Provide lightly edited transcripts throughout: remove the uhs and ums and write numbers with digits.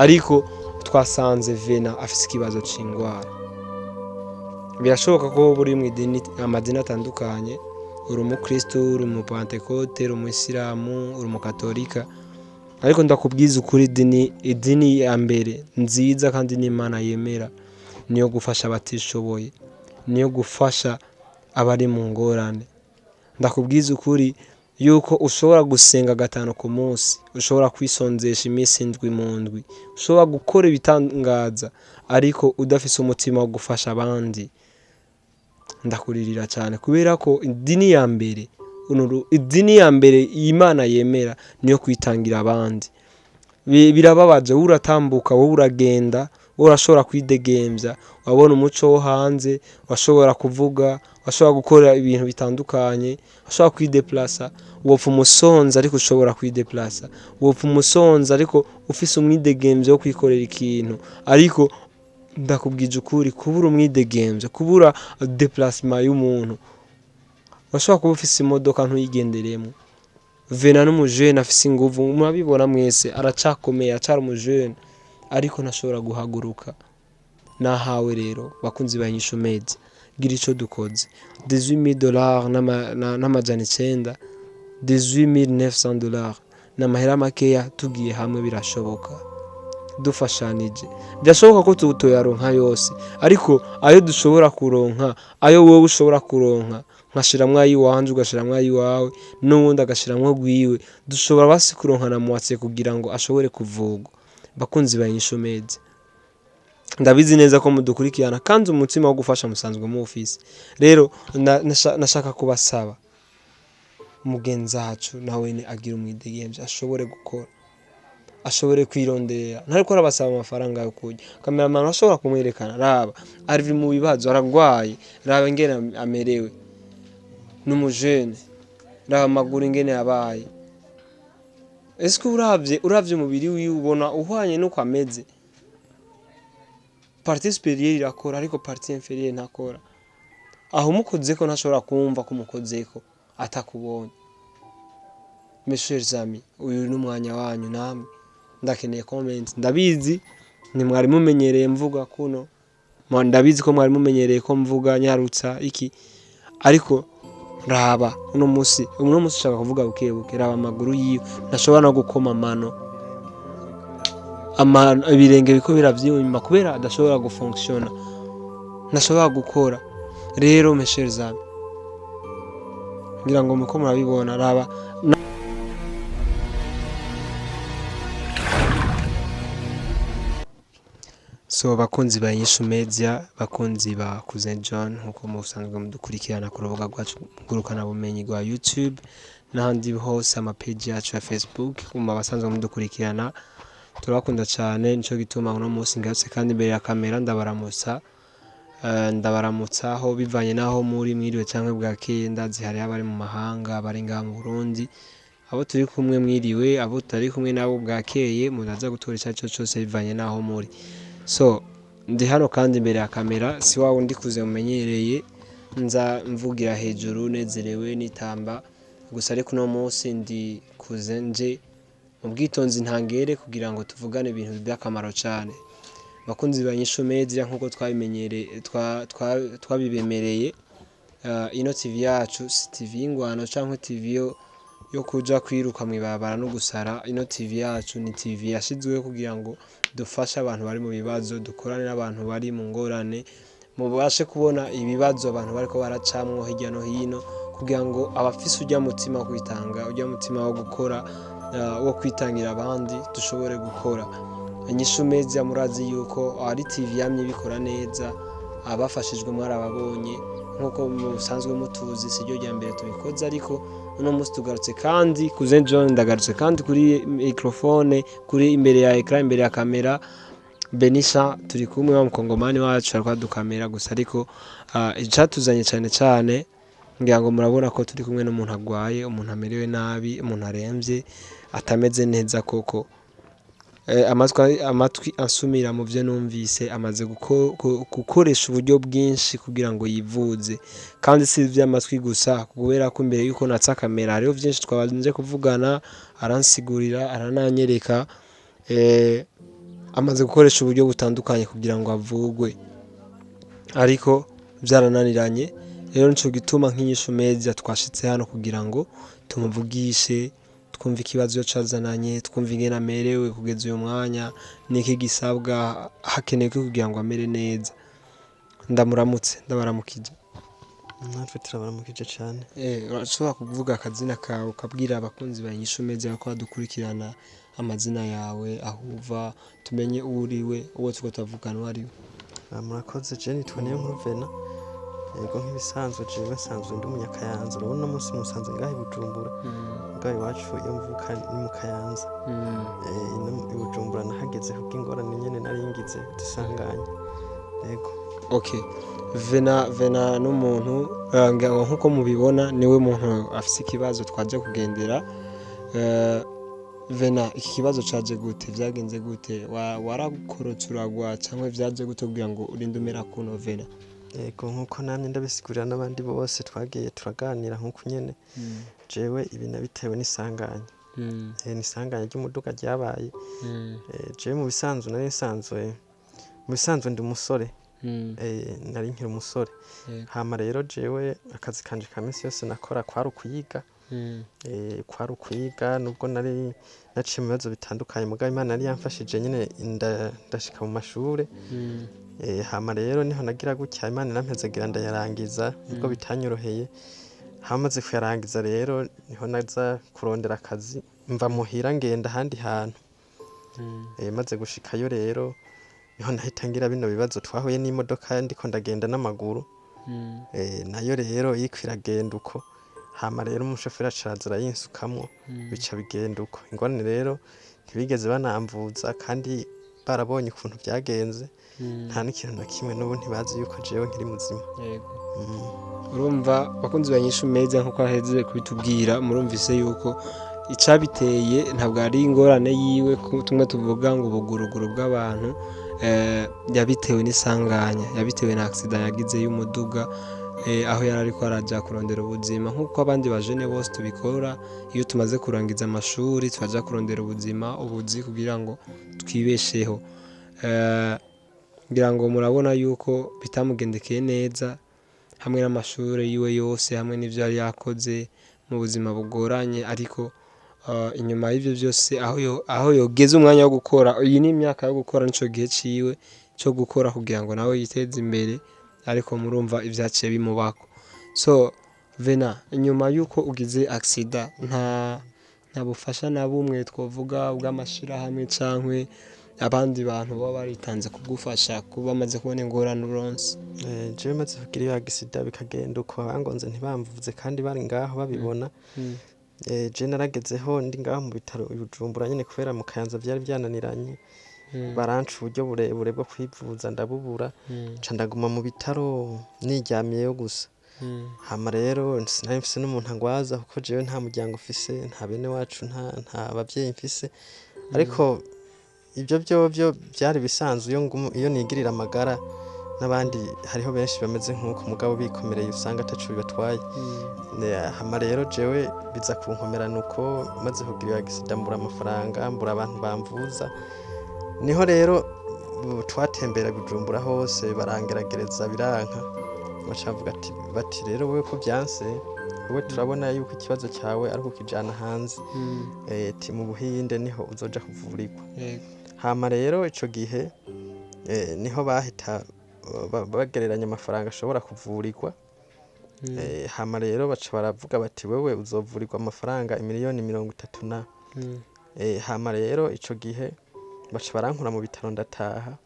ariko twasanze Vena afise ikibazo c'ingwara. Birashoboka ko buri mu idini amadini atandukanye, uri umukristo, uri umupantekote, uri umuyisilamu, uri umukatolika, ariko ndakubwiza ukuri idini ya mbere nziza kandi n'Imana yemera niyo gufasha abatishoboye, niyo gufasha abari mu ngorane. Ndakubwiza ukuri yuko ushobora gusenga 5 ku munsi, ushobora kwisonzesha iminsi 7 mu ndwi, ushobora gukora ibitangaza ariko udafise umutima wo gufasha abandi. Ndakuririra cyane kubera ko idini ya mbere Imana yemera niyo kwitangira abandi. Birababaje uratambuka, wowe uragenda, urashobora kwidegemvya, wabona umuco wo hanze, washobora kuvuga, washobora gukora ibintu bitandukanye, washobora kwideplasa, wopfa umusonza ariko ushobora kwideplasa, wopfa umusonza ariko ufise umwidegemvyo wo kwikorera ikintu. Ariko ndakubwije ukuri, kubura umwidegemvyo, kubura déplacement y'umuntu, washobora kuba ufise imodoka ntuyigenderemo. Vena n'umujene afise inguvu, murabibona mwese, aracakomeye, acara umujene ariko ntashobora guhaguruka. Nahawe rero bakunzi banyisho media, gira ico dukoze. $18,000 n'amajana 9, $18,900 n'amahera makeya, tugiye hamwe birashoboka. Dufashanije byashoboka ko tutoyaronka yose, ariko ayo dushobora kuronka, ayo wowe ushobora kuronka, nkashiramwe ayiwanje ugashiramwe ayiwawe, n'uwundi agashiramwe gwiwe, dushobora basi kuronka na mwatse kugira ngo ashobore kuvugwa. Bakunzi banyisho media, ndabizi neza ko mudukurikirana kandi umutima wo gufasha musanzwe mu office. Rero nashaka kubasaba mugenzacu nawe ni agira umwidegemvye, ashobore gukora, ashobore kwirondera. Ntariko arabasaba amafaranga yo kurya. Cameraman ashobora kumwerekana, raba ari mu bibazo, aragwaye, raba ngene amerewe, n'umujene, raba amaguru ngene yabaye. Eske uravye umubiri wiwe ubona uhwanye nuko ameze? Partie supérieure irakora ariko partie inférieure ntakora. Aho umukozeko ntashobora kumva ko umukozeko atakubonye. Mes chers amis, uyu n'umwanya wanyu namwe, ndakeneye comment. Ndabizi ni mwari mumenyereye mvuga kuno, ndabizi ko mwari mumenyereye ko mvuga nyarutsa iki, ariko raba uno musi ushaka kuvuga bukebuke, raba amaguru yiwe ntashobora no gukoma amano, ibirenge biko biravyima kubera adashobora gufonctiona, ntashobora gukora. Rero mes chers amis, ngira ngo muko murabibona, raba so bakunzi banyisho media, bakunzi ba Cousin John, nkuko musanzwe mudukurikirana ku rubuga rwacu ngurukana bumenyi rwa YouTube n'ahandi hose, amapage yacu ya Facebook, kumva basanzwe mudukurikirana, turabakunda cyane. Nico gituma uno munsi ngarutse kandi imbere ya kamera ndabaramutsa aho bivanye naho muri mwiriwe cyangwa bwakeye. Ndazi hari abari mu mahanga, abari ngaha mu Burundi, abo turi kumwe mwiriwe, abo tari kumwe nabo bwakeye, munaza gutora icyo cyose bivanye naho muri. So ndi hano kandi imbere ya kamera, si wawe ndi kuze mumenyereye nza mvugira hejuru nezerewe nitamba gusa, ariko no munsi ndi kuze nje mu bwitonzi ntangere kugira ngo tuvugane ibintu by'akamaro cyane. Bakunzi banyisho media, nkuko twabimenyereye twabibemereye, ino TV yacu si TV y'ingwano cyangwa TV yo kuja kwiruka mwibabara no gusara. Ino TV yacu ni TV yashizweho kugira ngo dufasha abantu bari mu bibazo, dukorane n'abantu bari mu ngorane, mubashe kubona ibibazo abantu bariko baracamwo hirya no hino, kugira ngo abafise ujya mutima wo kwitanga, ujya mutima wo gukora, wo kwitangira abandi, dushobore gukora. Inyishu media murazi yuko ari TV yamye bikora neza, abafashijwe mwarababonye, nkuko musanzwe mutuzi siryo rya mbere tubikoze, ariko uno munsi tugarutse kandi Cousin John, ndagarutse kandi kuri microphone, kuri imbere ya ecran, imbere ya kamera. Benisha turi kumwe wa mukongomani wacu ariko dukamera gusa, ariko icatuzanye cyane ngira ngo murabona ko turi kumwe n'umuntu agwaye, umuntu amerewe nabi, umuntu aremvye, atameze neza koko. Amatwi ansumira mu byo numvise, amaze gukoresha uburyo bwinshi kugira ngo yivuze, kandi si iby'amatwi gusa, kubera ko imbere yuko natsa kamera hariho byinshi twabanze kuvugana, aransigurira, arananyereka amaze gukoresha uburyo butandukanye kugira ngo avugwe ariko byarananiranye. Rero nico gituma nk'inyishu meza twashitse hano kugira ngo tumuvugishe, twumve ikibazo cazananye, twumve ingene amerewe kugeza uyu mwanya, niki gisabwa hakenewe kugira ngo amere neza. Ndabaramukije. natwe turabaramukije cyane. Urashobora kuvuga akazina kawe ukabwira abakunzi ba Inyishu Media ko badukurikirana, amazina yawe, aho uva, tumenye uriwe, uwo tuko tuvugana wariwe. Murakoze, je nitwa Niyonkuru Vena. Yego nk'ibisanzwe jewe nsanzwe ndi umunyakayanza. Urabona umunsi musanze ngahe Bujumbura. Ngahe iwacu iyo mvuka ni mu Kayanza. I Bujumbura nahageze kuko ingorane nyene naringize dusanganye. Yego. Okay. Vena n'umuntu nkuko mubibona niwe muntu afise ikibazo twaje kugendera. Vena, iki kibazo caje gute, vyagenze gute, warakorotse uragwa cyangwa vyaje gute kugira ngo urinde umera kuno Vena? Yego nkuko namye ndabisigurira n'abandi bose twagiye turaganira nkuko nyene. Jewe ibi nabitewe n'isanganya. N'isanganya ry'umuduga ryabaye. Jewe mu bisanzwe ndi umusore. Nari nkiri umusore. Hama rero jewe akazi kanje ka minsi yose nakora kwari ukwiga nubwo nari naciye mu bibazo bitandukanye, mugabo Imana yari yamfashije nyene ndashika mu mashure. Hama rero niho nagira gutya Imana irampezagira ndayarangiza nubwo bitanyoroheye. Hamaze kuyarangiza rero niho naza kurondera akazi, mva muhira ngenda ahandi hantu. Maze gushikayo rero niho nahitangira bino bibazo twahuye n'imodoka ndiko ndagenda n'amaguru. Nayo rero yikwiragenda uko. Hama rero umushoferi acaza arayinsukamwo bica bigenda uko. Ingorane rero ntibigeze banamvuza kandi barabonye ukuntu byagenze. Nta n'ikintu na kimwe n'ubu ntibazi yuko jewe nkiri muzima. Urumva bakunzi ba Inyishu Media nkuko aheze kubitubwira, murumvise yuko icabiteye ntabwo ari ingorane yiwe, tumwe tuvuga ngo ubuguruguru bw'abantu. Yabitewe n'isanganya, yabitewe na accident yagize y'umuduga, aho yari ariko araja kurondera ubuzima nkuko abandi bajene bose tubikora. Iyo tumaze kurangiza amashuri twaja kurondera ubuzi kugira ngo twibesheho. Ngira ngo murabona yuko bitamugendekeye neza, hamwe n'amashuri yiwe yose, hamwe n'ivyo yari yakoze mu buzima bugoranye, ariko inyuma y'ivyo byose aho yogeze umwanya wo gukora, iyi ni imyaka yo gukora, nico gihe ciwe cyo gukora kugira ngo nawe yiteze imbere, ariko murumva ivyaciye bimubako. So Vena, inyuma yuko ugize accident nta bufasha na bumwe twovuga bw'amashirahamwe cankwe abandi bantu baba baritanze kugufasha kuba bamaze kubona ingorane uronse? Jewe maze kugira iyo accident bikagenda uko, abangonze ntibamvuze kandi bari ngaho babibona. Je naragezeho ndi ngaho mu bitaro i Bujumbura nyene kubera mu Kayanza vyari byananiranye. Baranca uburyo burebure bwo kwivuza ndabubura, nca ndaguma mu bitaro niryamiyeyo gusa. Hama rero sinari mfise n'umuntu angwaza kuko jewe nta muryango mfise, nta bene wacu, nta bavyeyi mfise. Ariko ibyo byo byari bisanzwe iyo nigirira amagara n'abandi hariho benshi bameze nk'uko mugabo bikomereye usanga atacu bibatwaye. Hama rero jewe biza kunkomerana uko, maze kugira accident mbura amafaranga, mbura abantu bamvuza. Niho rero twatembera Bujumbura hose barangeragereza biranka. Bacavuga bati rero wewe ko byanse, wewe turabona yuko ikibazo cyawe ari ukijana hanze. Mu Buhinde niho uzoja kuvurirwa. Hama rero ico gihe niho bahita bagereranya amafaranga ashobora kuvurirwa. Hama rero baca baravuga bati wewe uzovurirwa amafaranga 1,30 na. Hama rero ico gihe baca barankura mu bitaro ndataha.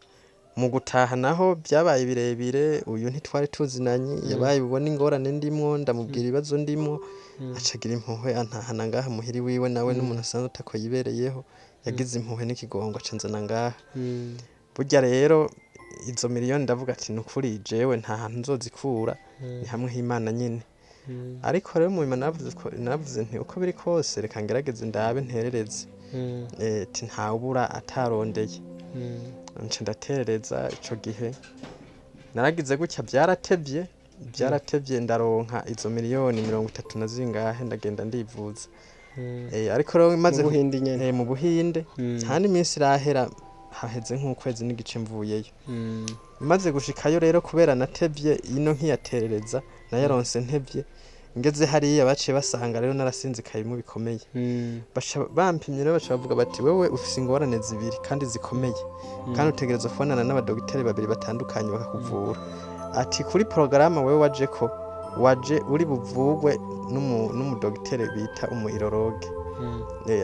Mu gutaha naho byabaye birebire, uyu ntitwari tuzinanye, yabaye bubona ingorane ndimwo, ndamubwira ibibazo ndimwo, acagira impuhwe antahana ngaha muhiri wiwe, nawe n'umuntu asanzwe utako yibereyeho, yagize impuhwe n'ikigongo acanzana ngaha. Burya rero izo miliyoni ndavuga ati nukuri jewe nta hantu nzozikura, ni hamwe h'Imana nyene. Ariko rero mu Imana navuze nti uko biri kose reka ngerageze ndabe nterereze. Ntawubura atarondeye. Nca ndaterereza ico gihe. Naragize gutya byaratevye ndaronka izo miliyoni 30 na zingahe ndagenda ndivuza. Ariko rero maze mu Buhinde nyene. Mu Buhinde nta n'iminsi irahera haheze nk'ukwezi n'igice mvuyeyo maze gushikayo rero kubera natevye ino nkiyaterereza nayaronse ntevye ngeze hariya baciye basanga rero narasinzikaye mu bikomeye bampimye rero baca bavuga bati wewe ufise ingorane zibiri kandi zikomeye kandi utegerezwa kubonana n'abadogiteri babiri batandukanye bakakuvura ati kuri porogaramu wewe waje uri buvugwe n'umudogiteri bita umuirologe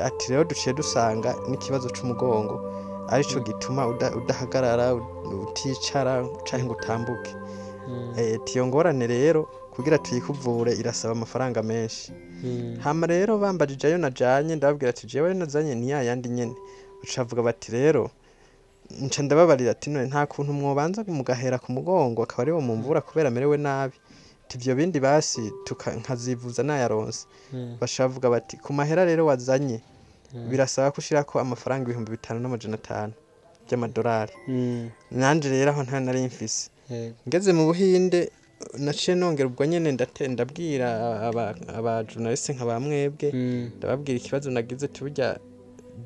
ati rero duciye dusanga n'ikibazo c'umugongo arico gituma udahagarara uticara canke ngo utambuke tiyo ngorane rero kugira tuyikuvure irasaba amafaranga menshi hama rero bambajije ayo najanye ndababwira ati jewe nazanye ni yandi nyene ucavuga bati rero nca ndababarira ati none nta kuntu mwobanza mugahera ku mugongo akaba ariwo mumvura kubera merewe nabi tivyo bindi basi nkazivuza nayaronse bashavuga bati ku mahera rero wazanye birasaba kushirako amafaranga 5,500 by'amadolari nanje rero aho nta nari mfise ngeze mu Buhinde naciye nongera ubwo nyene ndabwira aba journaliste nka bamwebwe ndababwira ikibazo nagize tuburya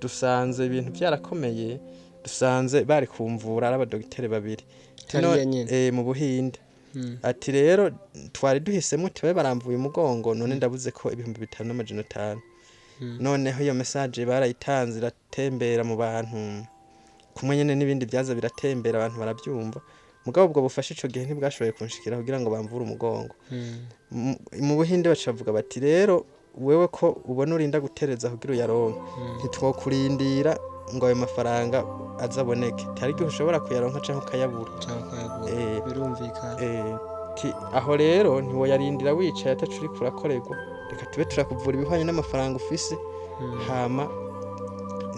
dusanze ibintu byarakomeye dusanze bari kumvura abadogiteri babiri mu Buhinde ati rero twari duhisemo tibaye baramvuye umugongo none ndabuze ko 5,500 noneho iyo message barayitanze iratembera mu bantu kumwe nyene n'ibindi byaza biratembera abantu barabyumva mugabo ubwo bufasha ico gihe ntibwashoboye kunshikira kugira ngo bamvure umugongo mu Buhinde bacavuga bati rero wewe ko ubona urinda gutereza kugira uyaronke ntitwokurindira ngo ayo mafaranga azaboneke tari gihe ushobora kuyaronka canke ukayabura birumvikana aho rero ntiwo yarindira wicaye atacuri kurakorerwa reka tube turakuvura ibihwanye n'amafaranga ufise hama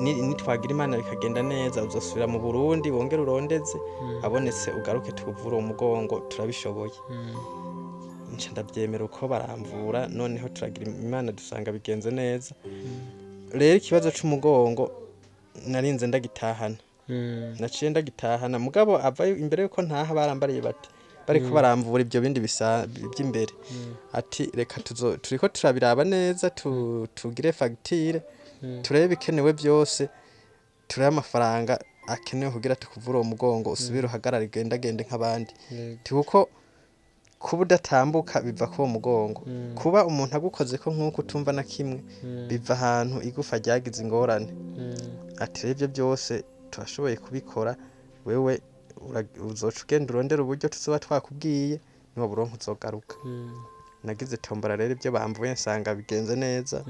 nitwagira Imana bikagenda neza uzosubira mu Burundi wongera urondeze abonetse ugaruke tukuvura umugongo turabishoboye nca ndabyemera uko baramvura noneho turagira Imana dusanga bigenze neza rero ikibazo c'umugongo narinze ndagitahana naciye ndagitahana mugabo avayo imbere yuko ntaha barambariye bati bariko baramvura ibyo bindi by'imbere ati reka turiko turabiraba neza tugire fagitire turebe bikenewe byose turebe amafaranga akenewe kugira tukuvura uwo mugongo usubire uhagarara igendagende nk'abandi kuko kuba udatambuka biva ku mugongo kuba umuntu agukoze ko nk'uko utumva na kimwe biva ahantu igufa ryagize ingorane ati rero ibyo byose turashoboye kubikora wewe uzoca ugenda urondera uburyo tuzoba twakubwiye niba buronka uzogaruka nagize tombora rero ibyo bamvuye nsanga bigenze neza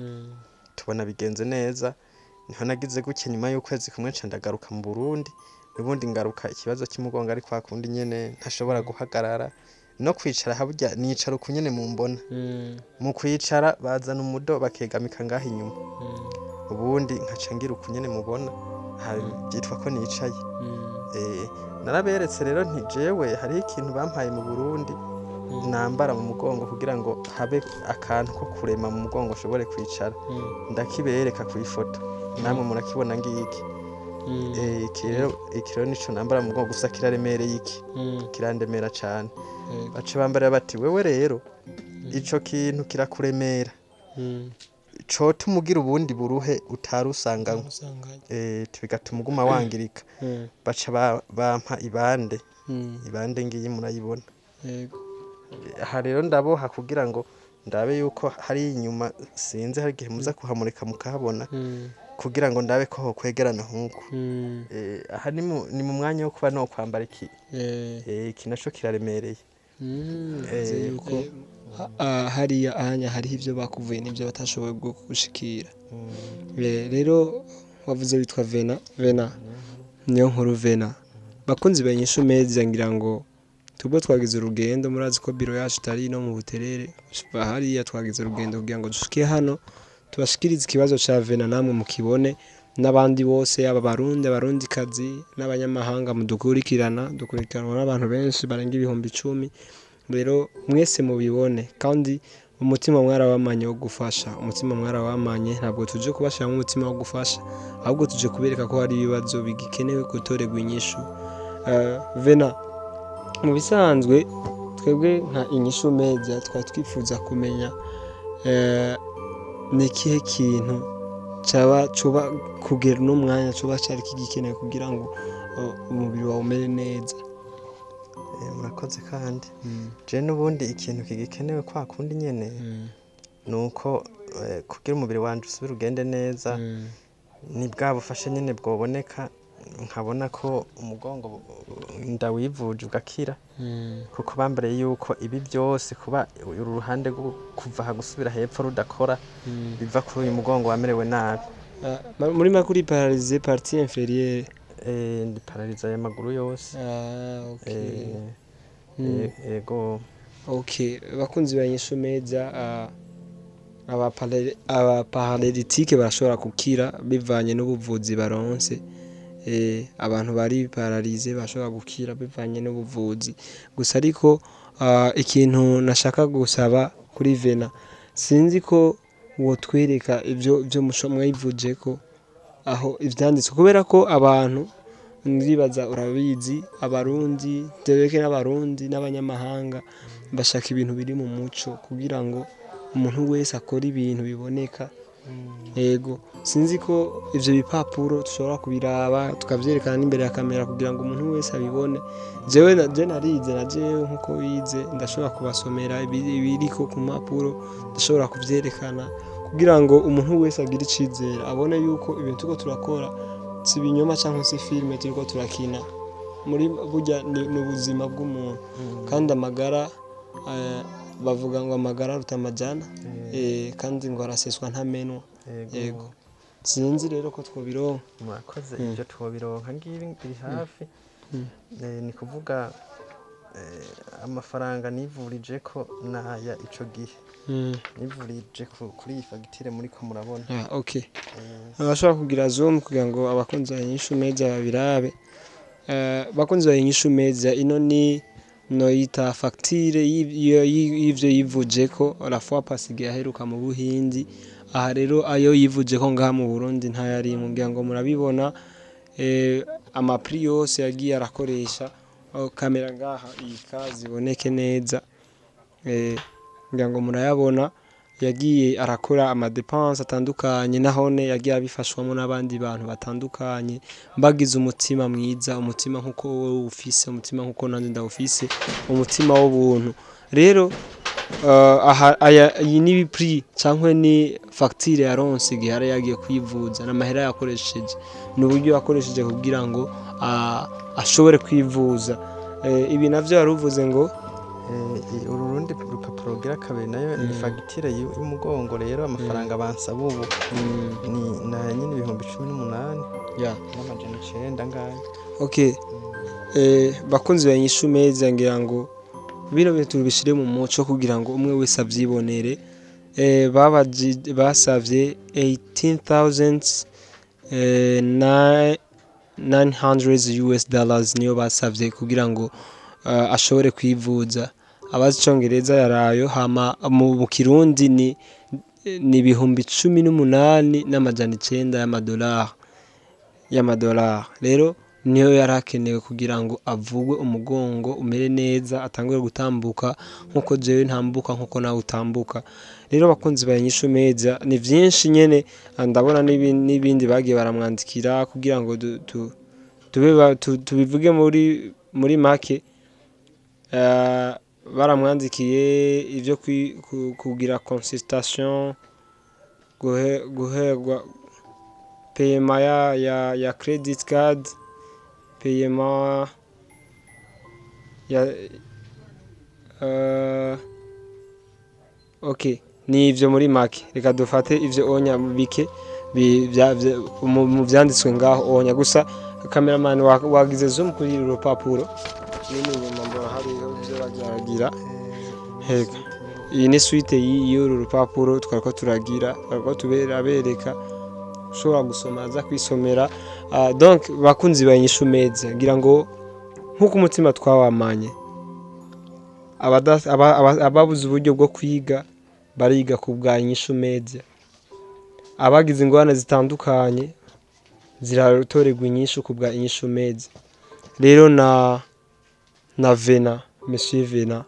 tubona bigenze neza niho nagize gutya nyuma y'ukwezi kumwe nca ndagaruka mu Burundi ubundi ngaruka ikibazo cy'umugongo ari kwa kundi nyene ntashobora guhagarara no kwicara haburya nicara uko nyene mu mbona mu kwicara bazana umudo bakegamika ngaho inyuma ubundi nkaca ngira uko nyene mubona byitwa ko nicaye naraberetse rero nti jewe hari ikintu bampaye mu Burundi nambara mu mugongo kugira ngo habe akantu ko kurema mu mugongo ushobore kwicara ndakibereka ku ifoto namwe murakibona ngiki iki rero nico nambara mu mugongo gusa kiraremereye iki kirandemera cyane bace bambarira bati wewe rero ico kintu kirakuremera co tumugira ubundi buruhe utarusanganywe bigatuma uguma wangirika baca bampa ibande ngiyi murayibona aha rero ndaboha kugira ngo ndabe yuko hari inyuma sinze hari gihe muza kuhamurika mukahabona kugira ngo ndabe ko kwegerana nkuko aha ni mu mwanya wo kuba no kwambara iki naco kiraremereye yuko hariya ahanya hariho ibyo bakuvuye n'ibyo batashoboye gushikira rero wavuze witwa Vena niyo nkuru Vena bakunzi benyisha umezi ngira ngo tubwo twagize urugendo murazi ko biro yacu tari no mu Buterere hariya twagize urugendo kugira ngo dushike hano tubashikirize ikibazo ca Vena namwe mukibone n'abandi bose aba barundi kazi n'abanyamahanga dukurikiranwa n'abantu benshi barenga 10,000 rero mwese mubibone kandi umutima mwarawamanye wo gufasha umutima mwarawamanye ntabwo tuje kubashira mu mutima wo gufasha ahubwo tuje kubereka ko hari ibibazo bigikenewe gutorerwa inyishu Vena mu bisanzwe twebwe nka inyishu media twari twifuza kumenya ni ikihe kintu cuba kugera uno mwanya cuba cari kigikeneye kugira ngo umubiri wawe umere neza. Murakoze kandi je n'ubundi ikintu kigikenewe kwa kundi nyene nuko kugira umubiri wanje usubire ugende neza ni bwa bufasha nyene bwoboneka nkabona ko umugongo ndawivuje ugakira kuko bambereye yuko ibi byose kuba uru ruhande rwo kuva aha gusubira hepfo rudakora biva kuri uyu mugongo wamerewe nabi. Muri makuru paralysé partie inférieure ndi paraliza y'amaguru yose. Okay. Ego. Okay, bakunzi banyisho meza aba paralytique barashobora gukira bivanye n'ubuvuzi baronse. Abantu bari paralysé bashobora gukira bivanye n'ubuvuzi gusa ariko ikintu nashaka gusaba kuri Vena sinzi ko wotwereka ibyo mwivuje ko aho ivyanditswe kubera ko abantu ndibaza urabizi abarundi tereke n'abarundi n'abanyamahanga bashaka ibintu biri mu muco kugira ngo umuntu wese akora ibintu biboneka. Yego sinzi ko ivyo bipapuro tushobora kubiraba tukavyerekana n'imbere ya kamera kugira ngo umuntu wese abibone. Jewe narize na jewe nkuko wize ndashobora kubasomera ibiriko ku mpapuro ndashobora kuvyerekana kugira ngo umuntu wese agire icizere abone yuko ibintu tuko turakora si binyoma cyangwa si filme turiko turakina muri burya ni ubuzima bw'umuntu kandi amagara bavuga ngo amagara rutamajana kandi ngo araseswa ntamenwa. Yego sinzi rero ko twobironka. Murakoze ibyo twobironka ngibi biri hafi ni kuvuga amafaranga nivurije ko naya ico gihe nivurije kuri iyi fagitire muri ko murabona. Okay. Abashaka kugira zoom kugira ngo abakunzi banyishu meza babirabe. Bakunzi banyishu meza ino ni noyita fagitire y'ivyo yivuje ko la fois passée yaheruka mu Buhindi. Aha rero ayo yivuje ko ngaha mu Burundi ntayari ngira ngo murabibona amapri yose yagiye arakoresha kamera ngaha iyi kazi boneke neza ngira ngo murayabona yagiye arakora amadepense atandukanye nahone yagiye abifashwamo n'abandi bantu batandukanye mbagize umutima mwiza umutima nkuko wowe ufise umutima nkuko nanje ndawufise umutima w'ubuntu rero iyi ni prix cyangwa ni facture yaronse gihara yagiye kwivuza n'amahera yakoresheje n'uburyo yakoresheje kugira ngo ashobore kwivuza ibi navyo yaruvuze ngo urundi rupapuro gira kabiri nayo ni fagitire y'umugongo rero amafaranga bansaba ubu ni na nyine 18,000 n'amajana 9 ngaye. Okay bakunzi banyishu meza ngira ngo bino bintu tubishire mu muco kugira ngo umwe wese avyibonere basavye 18,900 US dollars niyo basavye kugira ngo ashobore kwivuza abazi icongereza yarayo hama mu Kirundi ni 18,000 n'amajana 9 y'amadolari rero niyo yarakenewe kugira ngo avugwe umugongo umere neza atangure gutambuka nkuko jewe ntambuka nkuko nawe utambuka rero bakunzi banyishu meza ni vyinshi nyene ndabona n'ibindi bagiye baramwandikira kugira ngo tubivuge muri make baramwandikiye ivyo kugira consultation guherwa paiement ya credit card paiement ya okay ni ivyo muri make reka dufate ivyo onya bike mu vyanditswe ngaho onya gusa cameraman wagize zoom kuri urupapuro nini nyuma mbona hari ivyo bagira hega iyi ni suite y'uru rupapuro twariko turagira twariko tuberabereka ushobora gusoma aza kwisomera donc bakunzi banyishu meza ngira ngo nkuko umutima twawamanye ababuze uburyo bwo kwiga bariga ku bwanyishu meza abagize ingorane zitandukanye ziratorerwa inyishu ku bwanyishu meza rero na Vena Monsieur Vena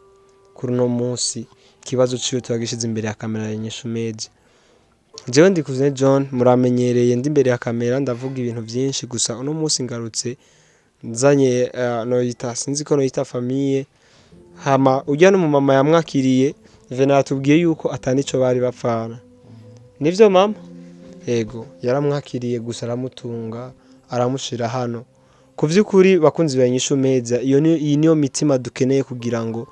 kuri no munsi kibazo ciyo twagishize imbere ya kamera y'inyishu meza jewe ndikuze John, muramenyereye ndi imbere ya kamera ndavuga ibintu byinshi, gusa uno munsi ngarutse nzanye noyita sinzi ko noyita famille. Hama ujya no mu mama yamwakiriye Vena yatubwiye yuko atanico bari bapfana. Nivyo mama? Ego, yaramwakiriye gusa aramutunga, aramushira hano. Ku vy'ukuri bakunzi banyisho meza, iyi niyo mitima dukeneye kugira ngo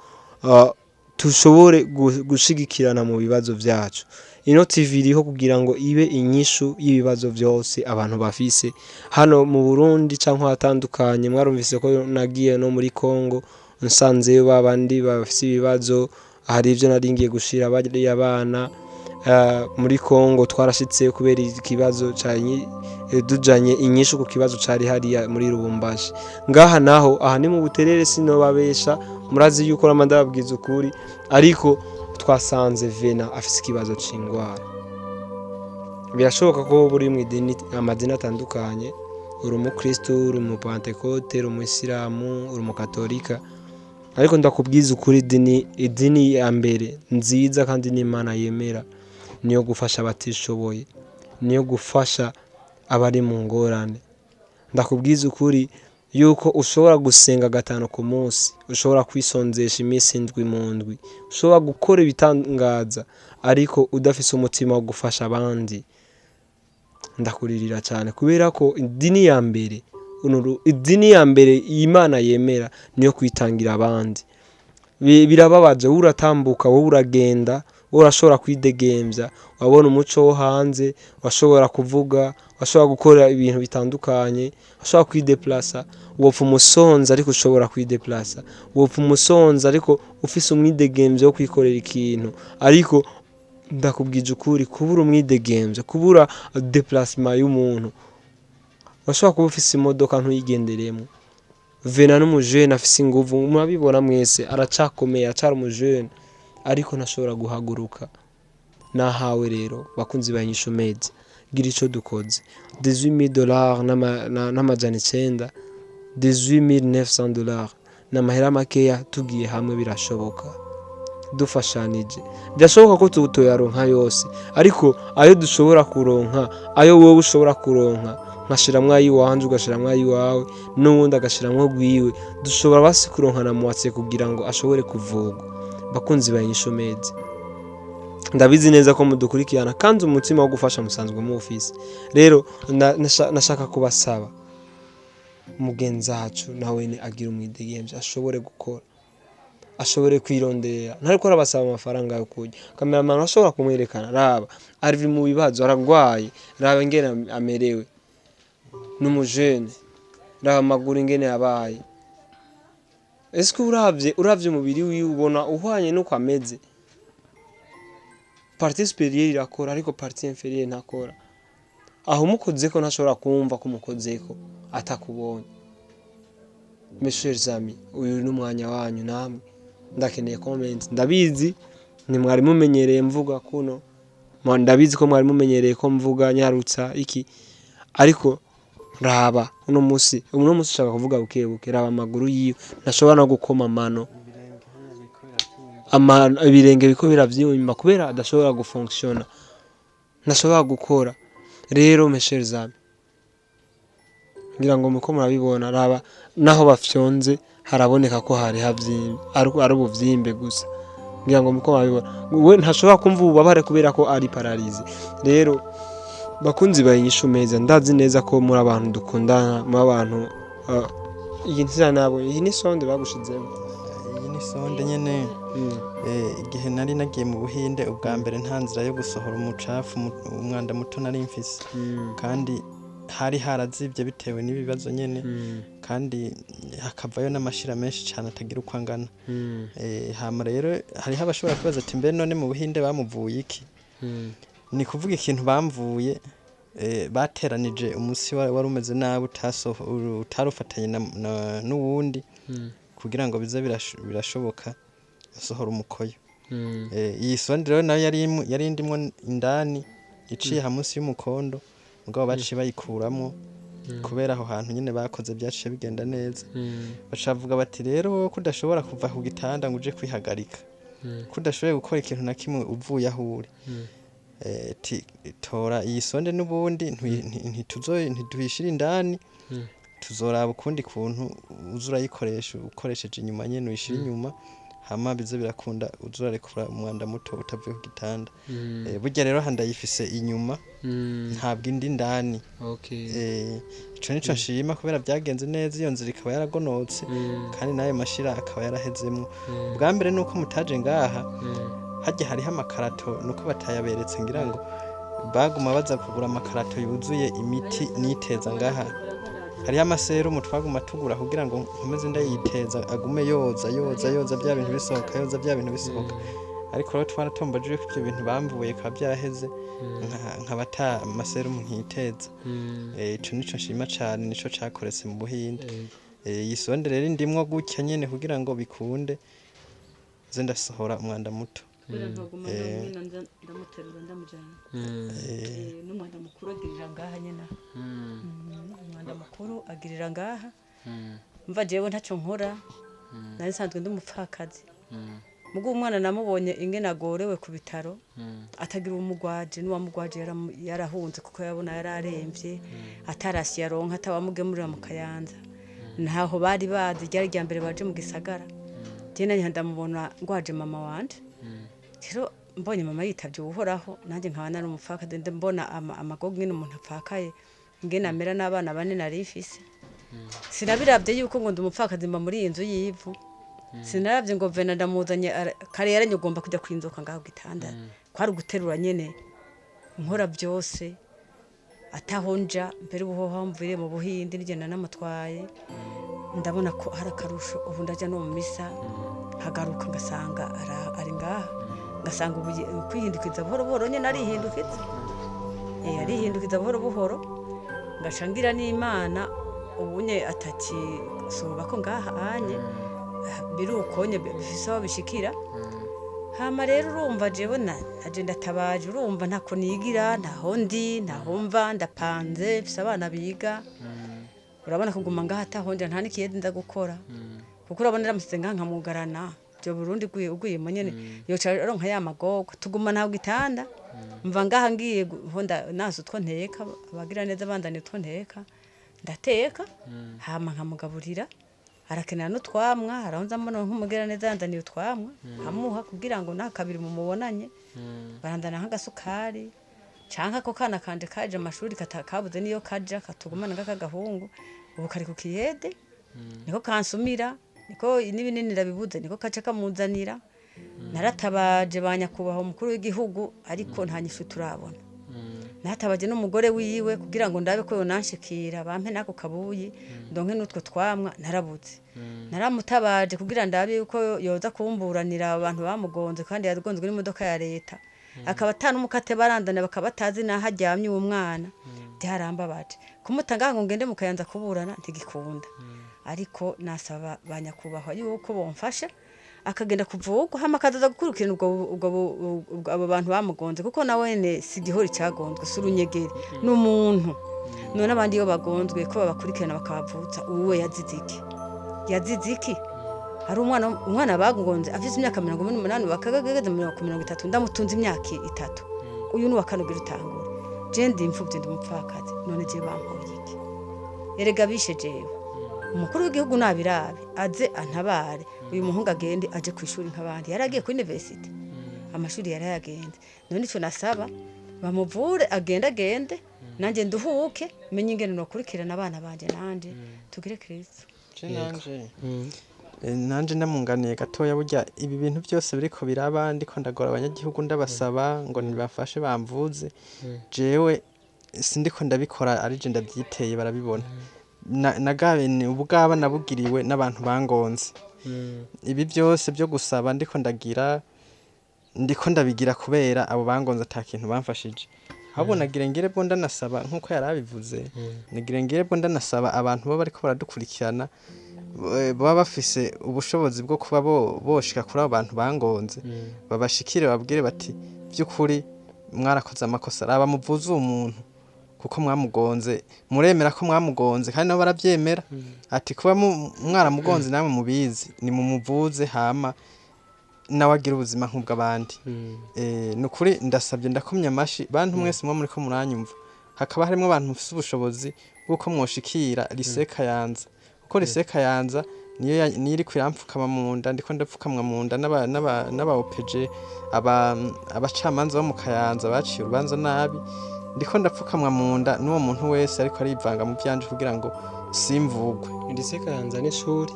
tushobore gushigikirana mu bibazo vyacu. Ino TV iriho kugira ngo ibe inyishu y'ibibazo byose abantu bafise hano mu Burundi canke hatandukanye. Mwarumvise ko nagiye no muri Kongo nsanzeyo babandi bafise ibibazo, hari ivyo naringiye gushira abari abana muri Kongo twarashitse kubera ikibazo cyanyi dujanye inyishu ku kibazo cari hariya muri Lubumbashi. Ngaha naho aha ni mu Buterere sinobabesha, murazi yuko ramandababwiza ukuri, ariko twasanze Vena afise ikibazo c'ingwara. Birashoboka ko buri mu idini amadini atandukanye, uri umukristo, uri mu Pentecote, uri umusilamu, uri mu Katolika, ariko ndakubwiza ukuri idini ya mbere nziza kandi n'Imana yemera niyo gufasha abatishoboye, niyo gufasha abari mu ngorane. Ndakubwiza ukuri yuko ushobora gusenga 5 ku munsi, ushobora kwisonzesha iminsi 7 mu ndwi, ushobora gukora ibitangaza, ariko udafise umutima wo gufasha abandi, ndakuririra cyane, kubera ko idini ya mbere Imana yemera niyo kwitangira abandi. Birababaje, uratambuka, wowe uragenda, urashobora kwidegemvya, wabona umuco wo hanze, washobora kuvuga, washobora gukora ibintu bitandukanye, washobora kwideplasa, wopfa umusonza ariko ushobora kwideplasa, wopfa umusonza ariko ufise umwidegemvyo wo kwikorera ikintu. Ariko ndakubwije ukuri, kubura umwidegemvyo, kubura déplacement y'umuntu, washobora kuba ufise imodoka ntuyigenderemo. Vena n'umujene afise inguvu, murabibona mwese, aracakomeye, acara umujene, ariko ntashobora guhaguruka. Nahawe rero bakunzi banyisho meza, gira ico dukoze. $18,000 n'amajana 900, $18,900 n'amahera makeya, tugiye hamwe birashoboka, dufashanije. Byashoboka ko tutoyaronka yose, ariko ayo dushobora kuronka, ayo wowe ushobora kuronka, nkashiramwe ayiwanje ugashiramwe ayiwawe, n'uwundi agashiramwe gwiwe, dushobora basi kuronka na muwatse kugira ngo ashobore kuvugwa. Bakunzi banyisho meza, ndabizi neza ko mudukurikirana kandi umutima wo gufasha musanzwe mu office. Rero nashaka kubasaba mugenzacu nawe ne agira umwidegemvye, ashobore gukora, ashobore kwirondera, ntariko arabasaba amafaranga yo kurya. Cameraman ashobora kumwerekana, raba ari mu bibazo, aragwaye, raba ingene amerewe, n'umujene, raba amaguru ingene yabaye. Eske uravye umubiri wiwe ubona uhwanye nuko ameze? Partie supérieure irakora ariko partie inférieure ntakora. Aho umukozeko ntashobora kumva ko umukozeko atakubonye. Mes chers amis, uyu n'umwanya wanyu namwe, ndakeneye comment. Ndabizi ni mwari mumenyereye mvuga kuno, ndabizi ko mwari mumenyereye ko mvuga nyarutsa iki, ariko raba uno musi ushaka kuvuga bukebuke, raba amaguru yiwe ntashobora no gukoma amano, ibirenge biko biravyimba kubera adashobora gufunctiona, ntashobora gukora. Rero mes chers amis, ngira ngo muko murabibona, raba naho bafyonze haraboneka ko hari havyimbe, ari ubuvyimbe gusa. Ngira ngo muko murabibona, we ntashobora kumva ububabare kubera ko ari paralyze. Rero bakunzi banyisho meza, ndazi neza ko muri abantu dukundana, mu abantu iyi ntira nabo, iyi ni sonde bagushizemo. Iyi ni sonde nyene. Igihe nari nagiye mu Buhinde ubwa mbere nta nzira yo gusohora umucafu, umwanda muto nari mfise, kandi hari harazivye bitewe n'ibibazo nyene, kandi hakavayo n'amashira menshi cyane atagira uko angana. Hama rero hariho abashobora kubaza ati mbe none mu Buhinde bamuvuye iki? Ni kuvuga ikintu bamvuye, bateranije umusi wari umeze nabi utarufatanye n'uwundi, kugira ngo bize birashoboka asohora umukoyo. Iyi sonde rero nayo yari indimwo indani, iciye hamusi y'umukondo, mugabo baciye bayikuramo kubera aho hantu nyene bakoze byaciye bigenda neza. Bacavuga bati rero kudashobora kuva ku gitanda ngo uje kwihagarika, kudashoboye gukora ikintu na kimwe uvuye aho uri, tora iyi sonde n'ubundi ntiduhishira indani tuzoraba ukundi kuntu uzurayikoresha ukoresheje inyuma nyene uyishira inyuma hama bize birakunda uzurekura umwanda muto utavuye ku gitanda burya rero handayifise inyuma ntabwo indi ndani ico nico nshima kubera byagenze neza iyo nzira ikaba yaragonotse kandi nayo mashira akaba yarahezemwo bwa mbere nuko mutaje ngaha hajya hariho amakarato nuko batayaberetse ngira ngo baguma baza kugura amakarato yuzuye imiti niteza ngaha hariho amaserumu twaguma tugura kugira ngo nkomeze ndayiteza agume yoza bya bintu bisohoka ariko rero twaratombaje ko ibyo bintu bamvuye ka byaraheze nkabata amaserumu nkiteza ico nico nshima cyane nico cakoretse mu Buhinde yisonde rero ndimwo gutya nyene kugira ngo bikunde ze ndasohora umwanda muto ndamuterura ndamujyana n'umwanda mukuru agirira ngaha nyine umwanda mukuru agirira ngaha mva jewe ntacyo nkora nari nsanzwe ndi umupfakazi mugo umwana namubonye ingene agorewe ku bitaro atagira umugwaje n'uwamugwaje yarahunze kuko yabona yararemvye atarasi yaronka atawamugemurira mu Kayanza ntaho bari bazi ryari rya mbere baje mu gisagara jena ndamubona ngwaje mama wanje rero mbonye mama yitavye uhoraho nanje nkaba nari umupfakazi mbona amagogo nyine umuntu apfakaye ingene amera n'abana bane narifise sinabiravye yuko ngo ndi umupfakazi mba muri inzu yivu sinaravye ngo vena ndamuzanye kare yaranye ugomba kujya kwinzoka ngaho gitanda kwari guterura nyene nkora byose atahonja mbere ubuhoho mvire mu Buhinde nigenda namutwaye ndabona ko hari akarusho ubu ndaja no mu misa hagaruka ngasanga ari ngaha ngasanga kwihindukiza buhoro buhoro nyene arihindukiza buhoro buhoro ngashangira n'Imana ubunye ataki soba ko ngaha anye birukonye bifise aho bishikira hama rero urumva jewe naje ndatabaje urumva ntako nigira ntaho mva ndapanze bifise abana biga urabona kuguma ngaha atahonje nta nikiyede ndagukora kuko urabona ramusize ngaha nkamugarana byo Burundi ugwiyemo nyene yoca aronka ya magogo tuguma naho gitanda mva ngaha ngiye honda naso two nteka abagira neza bandane two nteka ndateka hama nkamugaburira arakenera no twamwa aronza mbona nk'umugira neza yandaniye twamwa amuha kugira ngo nakabiri mu mubonanye barandana nk'agasukari canka ko kana kanje kaje amashuri katakabuze niyo kaja katugumana ngakagahungu ubu kari ku kiyede niko kansumira niko n'ibinini rabibuze niko kaca kamuzanira naratabaje banyakubaho umukuru w'igihugu ariko nta nyishu turabona natabaje n'umugore wiwe kugira ngo ndabe ko yonanshikira bampe nako kabuyi ndonke nutwo twamwa narabuze naramutabaje kugira ndabe yuko yoza kumburanira abantu bamugonze kandi yagonzwe n'imodoka ya leta akaba umukate barandana bakabatazi naho ajyamye uwo mwana byarambabaje kumutanga ngo ngende mu Kayanza kuburana ntigikunda ariko nasaba banyakubahwa yuko bomfasha akagenda kuvugwa hama kazaza gukurukirana ubwo abo bantu bamugonze kuko nawene sigihori cyagonzwe surunyegere n'umuntu none abandi yo bagonzwe ko babakurikirana bakabavutsa uwe yaziziki hari umwana bagonze afite imyaka 18 bakagageze 30 ndamutunze imyaka 3 uyu ni wakanubira utangura je ndi imfuvye ndi mupfakazi none je bampoye iki erega bishe jewe umukuru w'igihugu nabirabe aze antabare uyu muhungu agende aje kwishuri nk'abandi yaragiye ku university amashuri yarayagende none ico nasaba bamuvure agende nanje nduhuke menye ingene no kurikirana abana banje nanje tugire Kristo nanje namunganiye gatoya burya ibi bintu byose biriko biraba ndiko ndagora abanyagihugu ndabasaba ngo nibafashe bamvuze jewe sindiko ndabikora ari je ndabyiteye barabibona nagabe ni ubugaba nabugiriwe n'abantu bangonze ibi byose byo gusaba ndiko ndabigira kubera abo bangonze atakintu bamfashije ahubwo nagira ngire bwo ndanasaba nkuko yarabivuze nagira ngire bwo ndanasaba abantu baba bariko baradukurikirana baba bafise ubushobozi bwo kuba boshika kuri abo bantu bangonze babashikire babwire bati byukuri mwarakoze amakosa raba muvuze umuntu kuko mwamugonze muremera ko mwamugonze kandi nabo baravyemera ati kuba mwaramugonze namwe mubizi ni mumuvuze hama nawe agira ubuzima nk'ubw'abandi. Nukuri ndasabye ndakomye amashi bantu mwese mwo muriko muranyumva, hakaba harimo abantu bafite ubushobozi bw'uko mwoshikira Lycée Kayanza, kuko Lycée Kayanza niyo iri kwiramfukama mu nda, ndiko ndapfukamwa mu nda n'aba OPG, abacamanza bo mu Kayanza baciye urubanza nabi, ndiko ndapfukamwa mu nda n'uwo muntu wese ariko arivanga mu byanje kugira ngo simvugwe. Lycée Kayanza ni ishuri?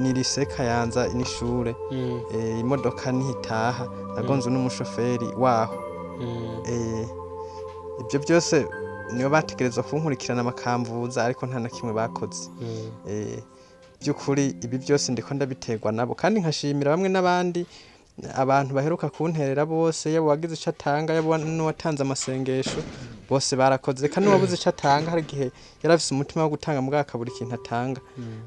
Ni Lycée Kayanza ni ishure. Imodoka ntitaha, nagonzwe n'umushoferi waho. Ibyo byose niyo bategerezwa kunkurikirana makamvuza, ariko nta na kimwe bakoze. By'ukuri ibi byose ndiko ndabiterwa nabo, kandi nkashimira bamwe n'abandi abantu baheruka kunterera bose, yabo wagize ico atanga, yabo n'uwatanze amasengesho, bose barakoze, kandi wabuze ico atanga hari gihe yarafise umutima wo gutanga mugaka kaburi kintu atanga,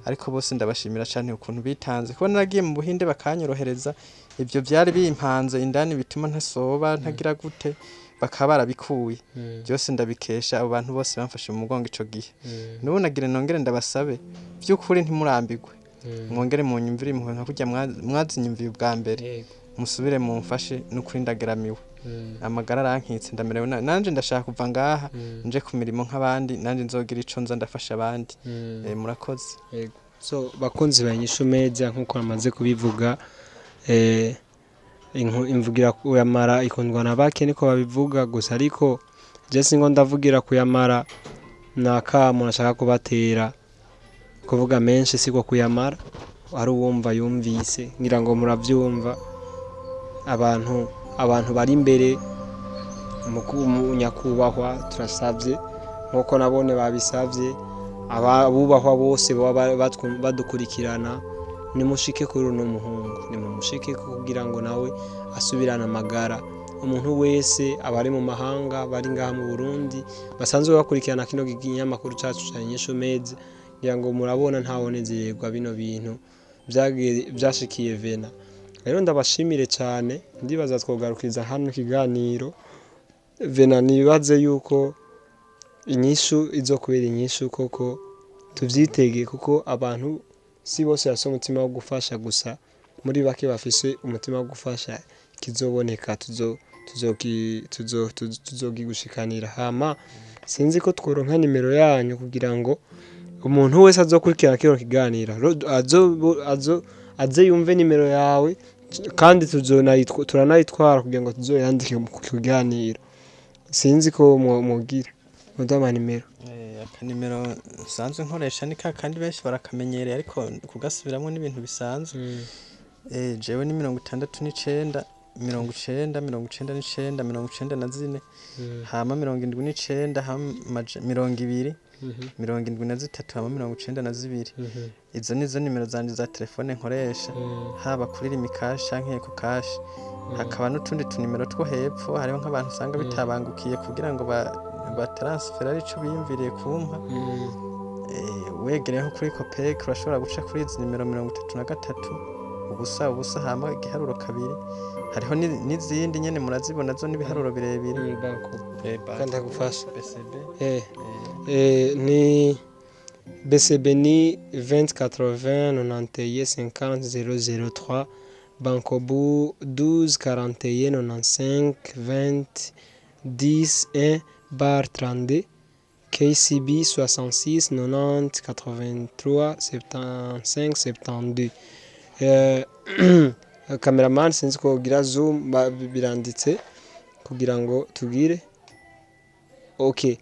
ariko bose ndabashimira cyane ukuntu bitanze, kuko naragiye mu Buhinde bakanyorohereza, ibyo byari bimpanze indani bituma ntasoba ntagira gute, bakaba barabikuye. Byose ndabikesha abo bantu bose bamfashe mu mugongo ico gihe. Nubu nagire nongere ndabasabe by'ukuri ntimurambigwe, mwongere mu nyumvire impuhwe nka kurya mwazinyumviye ubwa mbere, musubire mumfashe n'ukuri ndageramiwe. Amagara arankitse ndamerewe nanje ndashaka kuva ngaha nje ku mirimo nk'abandi, nanje nzogira ico nza ndafasha abandi. Murakoze. So bakunzi banyishu media nkuko amaze kubivuga, imvugira kuyamara ikundwa na bake niko babivuga gusa, ariko je singo ndavugira kuyamara nakamo nashaka kubatera kuvuga menshi siko kuyamara, ari uwumva yumvise, ngira ngo muravyumva. Abantu bari imbere mu nyakubahwa turasavye nkuko nabone babisavye, abubahwa bose badukurikirana, nimushike kuri uno muhungu, nimumushike kugira ngo nawe asubirana amagara. Umuntu wese abari mu mahanga bari ngaha mu Burundi basanzwe bakurikirana kino kinyamakuru cyacu cya Nyishu Media, ngira ngo murabona ntawonezerwa bino bintu byashikiye Vena. Rero ndabashimire cyane, ndibaza twogarukiriza hano ikiganiro. Vena nibaze yuko inyishu izokubera inyishu koko, tuvyitege, kuko abantu si bose bafise umutima wo gufasha gusa, muri bake bafise umutima wo gufasha kizoboneka tuzogigushikanira. Hama sinzi ko tworonka nimero yanyu kugira ngo umuntu wese azokurikira kino kiganiro aze yumve nimero yawe, kandi turanayitwara kugira ngo tuzoyandike mu kiganiro. Sinzi ko mugira mudama nimero. Akanimero nsanzwe nkoresha ni kandi benshi barakamenyereye, ariko kugasubiramo n'ibintu bisanzwe. Jewe ni 69 90 99 94 hama 79 hama 200 73 hama 92. Izo nizo nimero zanje za telefone nkoresha, haba kuri limikashi canke ku kashi. Hakaba n'utundi tunimero two hepfo, hariho nk'abantu usanga bitabangukiye kugira ngo batransfera ico biyumviriye kumpa. Wegereho kuri Copec urashobora guca kuri izi nimero 33 ubusa hama igiharuro kabiri. Hariho n'izindi nyene murazibona zo n'ibiharuro birebire. Kandi agufasha ni BCB ni 2080 91 50 003, Bankobu 12 41 95 20 10 1 32, KCB 66 90 83 75 72. Cameraman sinzi ko gira zoom biranditse kugira ngo tugire. Okay.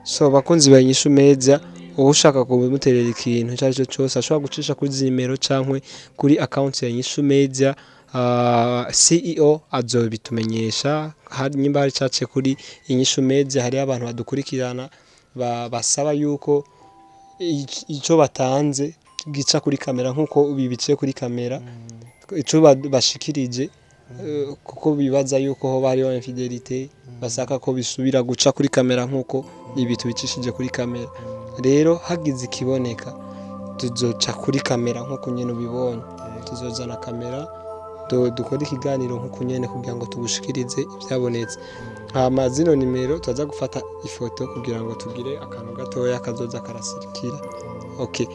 So bakunzi ba Nyishu Media, ushaka kumuterera ikintu cyari cyo cyose ashobora gucisha kuri nimero cankwe kuri account ya Nyishu Media. CEO azobitumenyesha, hari nyimba hari cace kuri Nyishu Media, hari abantu badukurikirana basaba yuko ico batanze gica kuri kamera nkuko bibice kuri kamera, ico bashikirije, kuko bibaza yuko ho bari infidelité, basaka ko bisubira guca kuri kamera nkuko ibi tubicishije kuri kamera. Rero hagize ikiboneka tuzoca kuri kamera nkuko nyene ubibonye, tuzozana kamera dukora ikiganiro nkuko nyene kugira ngo tugushikirize ibyabonetse. Hama zino nimero tuza gufata ifoto kugira ngo tugire akantu gatoya kazoza karasirikira okay.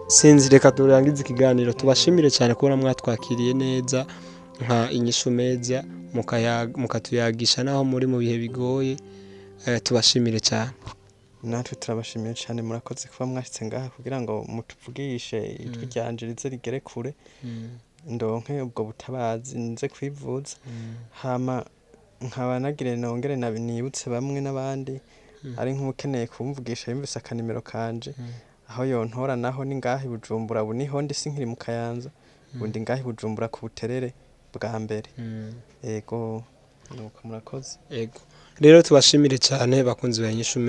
Sinzi reka turangize ikiganiro tubashimire cyane kubona mwatwakiriye neza nka inyishu meza mukatuyagisha naho muri mu bihe bigoye tubashimire cyane. Natwe turabashimiye cyane murakoze kuba mwashitse ngaha kugira ngo mutuvugishe ijwi ryanje rize rigere kure ndonke ubwo butabazi nze kwivuza hama nkaba nagire nongere nibutse bamwe n'abandi ari nk'ukeneye kumvugisha yumvise akanimero kanje aho yontora naho ni ngaha Bujumbura niho ndi sinkiri mu Kayanza ubundi ngaha Bujumbura ku Buterere bwa mbere. Ego nuko murakoze. Ego rero tubashimire cyane bakunzi ba Inyishu